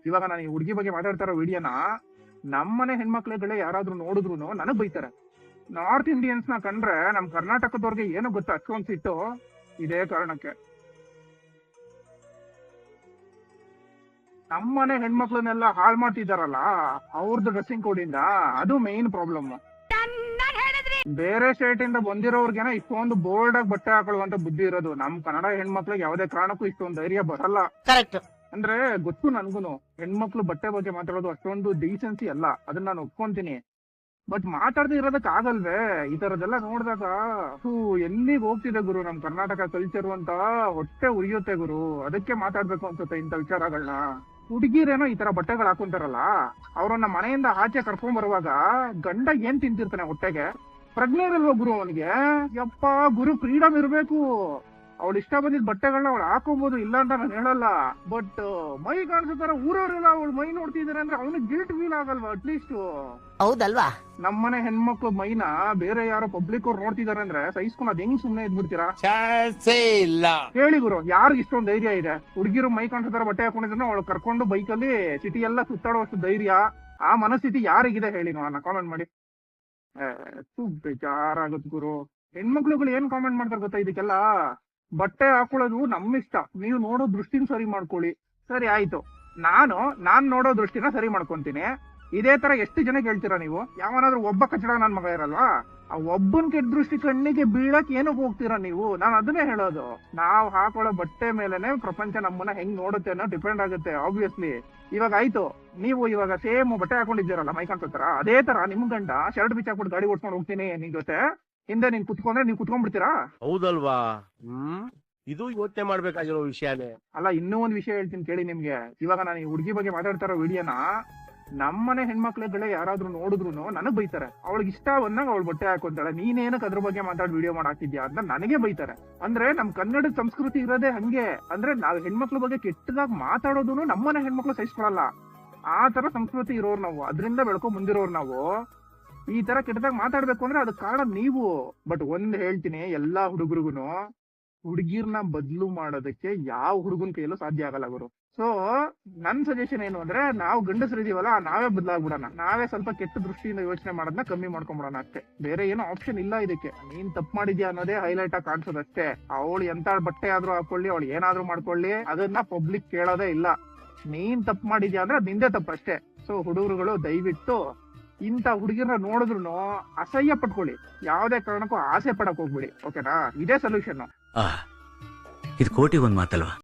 ಇವಾಗ ನಾನು ಈ ಹುಡುಗಿ ಬಗ್ಗೆ ಮಾತಾಡ್ತಾರೋ ವಿಡಿಯೋನ ನಮ್ಮನೆ ಹೆಣ್ಮಕ್ಳುಗಳೇ ಯಾರಾದ್ರೂ ನೋಡಿದ್ರು ನನಗ್ ಬೈತಾರೆ. ನಾರ್ತ್ ಇಂಡಿಯನ್ಸ್ ನ ಕಂಡ್ರೆ ನಮ್ ಕರ್ನಾಟಕದವ್ರಿಗೆ ಏನು ಗೊತ್ತಾ ಅಷ್ಟೊಂದ್ ಸಿಟ್ಟು, ಇದೇ ಕಾರಣಕ್ಕೆ. ನಮ್ಮನೆ ಹೆಣ್ಮಕ್ಳನ್ನೆಲ್ಲ ಹಾಳು ಮಾಡ್ತಿದಾರಲ್ಲ ಅವ್ರದ್ದು ಡ್ರೆಸ್ಸಿಂಗ್ ಕೋಡಿಂದ, ಅದು ಮೇನ್ ಪ್ರಾಬ್ಲಮ್. ಬೇರೆ ಸ್ಟೇಟ್ ಇಂದ ಬಂದಿರೋರ್ಗೆನ ಇಷ್ಟೊಂದು ಬೋಲ್ಡ್ ಆಗಿ ಬಟ್ಟೆ ಹಾಕೊಳ್ಳುವಂತ ಬುದ್ಧಿ ಇರೋದು. ನಮ್ ಕನ್ನಡ ಹೆಣ್ಮಕ್ಳಿಗೆ ಯಾವುದೇ ಕಾರಣಕ್ಕೂ ಇಷ್ಟೊಂದು ಧೈರ್ಯ ಬರಲ್ಲ. ಕರೆಕ್ಟ್. ಅಂದ್ರೆ ಗೊತ್ತು ನನ್ಗುನು, ಹೆಣ್ಮಕ್ಳು ಬಟ್ಟೆ ಬಗ್ಗೆ ಮಾತಾಡೋದು ಅಷ್ಟೊಂದು ಡೀಸೆನ್ಸಿ ಅಲ್ಲ, ಅದನ್ನ ನಾನು ಒಪ್ಕೊಂತೀನಿ. ಬಟ್ ಮಾತಾಡದೆ ಇರೋದಕ್ ಆಗಲ್ವೇ? ಈ ತರದೆಲ್ಲ ನೋಡಿದಾಗ ಎಲ್ಲಿಗೆ ಹೋಗ್ತಿದೆ ಗುರು ನಮ್ ಕರ್ನಾಟಕ ಕಲ್ಚರ್ ಅಂತ ಹೊಟ್ಟೆ ಉರಿಯುತ್ತೆ ಗುರು. ಅದಕ್ಕೆ ಮಾತಾಡ್ಬೇಕು ಅನ್ಸುತ್ತೆ ಇಂಥ ವಿಚಾರಗಳನ್ನ. ಹುಡುಗಿರೇನೋ ಈ ತರ ಬಟ್ಟೆಗಳು ಹಾಕೊಂತಾರಲ್ಲ, ಅವ್ರನ್ನ ಮನೆಯಿಂದ ಆಚೆ ಕರ್ಕೊಂಡ್ ಬರುವಾಗ ಗಂಡ ಏನ್ ತಿಂತಿರ್ತಾನೆ ಹೊಟ್ಟೆಗೆ? ಪ್ರಜ್ಞೆ ಇರಲ್ವ ಗುರು ಅವನಿಗೆ? ಯಪ್ಪ ಗುರು, ಫ್ರೀಡಮ್ ಇರ್ಬೇಕು. ಅವಳು ಇಷ್ಟ ಬಂದಿದ್ ಬಟ್ಟೆಗಳನ್ನ ಅವಳು ಹಾಕೋಬಹುದು, ಇಲ್ಲ ಅಂತ ನಾನು ಹೇಳಲ್ಲ. ಬಟ್ ಮೈ ಕಾಣಿಸ್ತಾರ ಊರವರೆಲ್ಲ ಅವಳು ಮೈ ನೋಡ್ತಿದಾರೆ ಅಂದ್ರೆ ಅವನಿಗೆ ಗಿಲ್ಟ್ ಫೀಲ್ ಆಗಲ್ವಾ ಅಟ್ಲೀಸ್ಟ್? ಹೌದಲ್ವಾ? ನಮ್ಮನೆ ಹೆಣ್ಮಕ್ಳು ಮೈನ ಬೇರೆ ಯಾರೋ ಪಬ್ಲಿಕ್ ಅವ್ರು ನೋಡ್ತಿದಾರೆ ಅಂದ್ರೆ ಸಹಿಸ್ಕೊಂಡು ಅದ್ ಹೆಂಗ್ ಸುಮ್ನೆ ಇದ್ಬಿಡ್ತೀರಾ? ಇಲ್ಲ ಹೇಳಿ ಗುರು, ಯಾರಿಗ ಇಷ್ಟೊಂದು ಧೈರ್ಯ ಇದೆ? ಹುಡುಗಿರು ಮೈ ಕಾಣಿಸ್ತಾರ ಬಟ್ಟೆ ಹಾಕೊಂಡಿದ್ರೆ ಅವಳು ಕರ್ಕೊಂಡು ಬೈಕಲ್ಲಿ ಸಿಟಿ ಎಲ್ಲ ಸುತ್ತಾಡುವಷ್ಟು ಧೈರ್ಯ, ಆ ಮನಸ್ಥಿತಿ ಯಾರಿಗಿದೆ ಹೇಳಿ ನೋಡೋಣ, ಕಾಮೆಂಟ್ ಮಾಡಿ. ಬೇಜಾರಾಗತ್ ಗುರು. ಹೆಣ್ಮಕ್ಳುಗಳು ಏನ್ ಕಾಮೆಂಟ್ ಮಾಡ್ತಾರೆ ಗೊತ್ತಾ ಇದಕ್ಕೆಲ್ಲ? ಬಟ್ಟೆ ಹಾಕೊಳ್ಳೋದು ನಮ್ಮಿಷ್ಟ, ನೀವು ನೋಡೋ ದೃಷ್ಟಿನ ಸರಿ ಮಾಡ್ಕೊಳ್ಳಿ. ಸರಿ ಆಯ್ತು, ನಾನ್ ನೋಡೋ ದೃಷ್ಟಿನ ಸರಿ ಮಾಡ್ಕೊಂತೀನಿ. ಇದೇ ತರ ಎಷ್ಟು ಜನ ಕೇಳ್ತೀರಾ ನೀವು? ಯಾವನಾದ್ರೂ ಒಬ್ಬ ಕಚಡ ನನ್ ಮಗ ಇರಲ್ವಾ? ಆ ಒಬ್ಬನ್ ಕೆಟ್ಟ ದೃಷ್ಟಿ ಕಣ್ಣಿಗೆ ಬೀಳಕ್ ಏನಕ್ ಹೋಗ್ತೀರಾ ನೀವು? ನಾನು ಅದನ್ನೇ ಹೇಳೋದು. ನಾವ್ ಹಾಕೊಳ್ಳೋ ಬಟ್ಟೆ ಮೇಲೆನೆ ಪ್ರಪಂಚ ನಮ್ಮನ್ನ ಹೆಂಗ್ ನೋಡುತ್ತೆ ಅನ್ನೋ ಡಿಪೆಂಡ್ ಆಗುತ್ತೆ ಆಬ್ವಿಯಸ್ಲಿ. ಇವಾಗ ಆಯ್ತು, ನೀವು ಇವಾಗ ಸೇಮ್ ಬಟ್ಟೆ ಹಾಕೊಂಡಿದ್ದೀರಲ್ಲ ಮೈ ಕಾಣಿಸ್ತಾರ, ಅದೇ ತರ ನಿಮ್ ಗಂಡ ಶರ್ಟ್ ಬಿಚ್ಚಾಕ್ಬಿಟ್ಟು ಗಾಡಿ ಓಡ್ಸ್ಕೊಂಡು ಹೋಗ್ತೀನಿ ನಿನ್ ಜೊತೆ, ಹಿಂದೆ ನೀನ್ ಕುತ್ಕೊಂಡ್ರೆ ನೀವ್ ಕುತ್ಕೊಂಡ್ಬಿಡ್ತೀರಾ? ಹೌದಲ್ವಾ? ಇದು ಯೋಚನೆ ಮಾಡ್ಬೇಕಾಗಿರೋ ವಿಷಯನೇ ಅಲ್ಲ. ಇನ್ನೂ ಒಂದ್ ವಿಷಯ ಹೇಳ್ತೀನಿ ಕೇಳಿ ನಿಮ್ಗೆ. ಇವಾಗ ನಾನು ಈ ಹುಡುಗಿ ಬಗ್ಗೆ ಮಾತಾಡ್ತಾರೋ ವಿಡಿಯೋನ ನಮ್ಮನೆ ಹೆಣ್ಮಕ್ಳುಗಳೇ ಯಾರಾದ್ರೂ ನೋಡಿದ್ರು ನನಗ್ ಬೈತಾರೆ. ಅವಳಿಗೆ ಇಷ್ಟ ಬಂದಾಗ ಅವಳು ಬಟ್ಟೆ ಹಾಕೊಂತಾಳೆ, ನೀನೇನಕ್ ಅದ್ರ ಬಗ್ಗೆ ಮಾತಾಡಿ ವಿಡಿಯೋ ಮಾಡಾಕ್ತಿದ್ಯಾ ಅಂತ ನನಗೆ ಬೈತಾರೆ. ಅಂದ್ರೆ ನಮ್ ಕನ್ನಡದ ಸಂಸ್ಕೃತಿ ಇರೋದೇ ಹಂಗೆ. ಅಂದ್ರೆ ನಾವ್ ಹೆಣ್ಮಕ್ಳ ಬಗ್ಗೆ ಕೆಟ್ಟದಾಗ ಮಾತಾಡೋದು ನಮ್ಮನೆ ಹೆಣ್ಮಕ್ಳು ಸಹಿಸ್ಕೊಳಲ್ಲ. ಆ ತರ ಸಂಸ್ಕೃತಿ ಇರೋರು ನಾವು, ಅದರಿಂದ ಬೆಳ್ಕೊಂಡ್ ಬಂದಿರೋರು ನಾವು. ಈ ತರ ಕೆಟ್ಟದಾಗ ಮಾತಾಡ್ಬೇಕು ಅಂದ್ರೆ ಅದಕ್ಕೆ ಕಾರಣ ನೀವು. ಬಟ್ ಒಂದ್ ಹೇಳ್ತೀನಿ ಎಲ್ಲಾ ಹುಡುಗರಿಗುನು, ಹುಡುಗಿರ್ನ ಬದ್ಲು ಮಾಡೋದಕ್ಕೆ ಯಾವ ಹುಡುಗನ್ ಕೈಯಲ್ಲೂ ಸಾಧ್ಯ ಆಗಲ್ಲ ಗುರು. ಸೊ ನನ್ ಸಜೆಷನ್ ಏನು ಅಂದ್ರೆ, ನಾವು ಗಂಡಸರಿದೀವಲ್ಲ ನಾವೇ ಬದಲಾಗ್ಬಿಡೋಣ. ನಾವೇ ಸ್ವಲ್ಪ ಕೆಟ್ಟ ದೃಷ್ಟಿಯಿಂದ ಯೋಚನೆ ಮಾಡೋದನ್ನ ಕಮ್ಮಿ ಮಾಡ್ಕೊಂಡ್ಬಿಡೋಣ ಅಷ್ಟೇ. ಬೇರೆ ಏನೋ ಆಪ್ಷನ್ ಇಲ್ಲ ಇದಕ್ಕೆ. ನೀನ್ ತಪ್ಪು ಮಾಡಿದ್ಯಾ ಅನ್ನೋದೇ ಹೈಲೈಟ್ ಆಗಿ ಕಾಣಿಸೋದಷ್ಟೇ. ಅವಳು ಎಂತ ಬಟ್ಟೆ ಆದ್ರೂ ಹಾಕೊಳ್ಳಿ, ಅವಳು ಏನಾದ್ರೂ ಮಾಡ್ಕೊಳ್ಳಿ, ಅದನ್ನ ಪಬ್ಲಿಕ್ ಕೇಳೋದೇ ಇಲ್ಲ. ನೀನ್ ತಪ್ಪು ಮಾಡಿದ್ಯಾ ಅಂದ್ರೆ ಅದ್ ನಿಂದೆ ತಪ್ಪಷ್ಟೇ. ಸೊ ಹುಡುಗರುಗಳು ದಯವಿಟ್ಟು ಇಂಥ ಹುಡುಗಿರ ನೋಡಿದ್ರು ಅಸಹ್ಯ ಪಟ್ಕೊಳ್ಳಿ, ಯಾವ್ದೇ ಕಾರಣಕ್ಕೂ ಆಸೆ ಪಡಕ್ ಹೋಗ್ಬಿಡಿ. ಓಕೆನಾ? ಇದೇ ಸೊಲ್ಯೂಷನ್. ಇದು ಕೋಟಿಗೊಂದು ಮಾತಲ್ವಾ?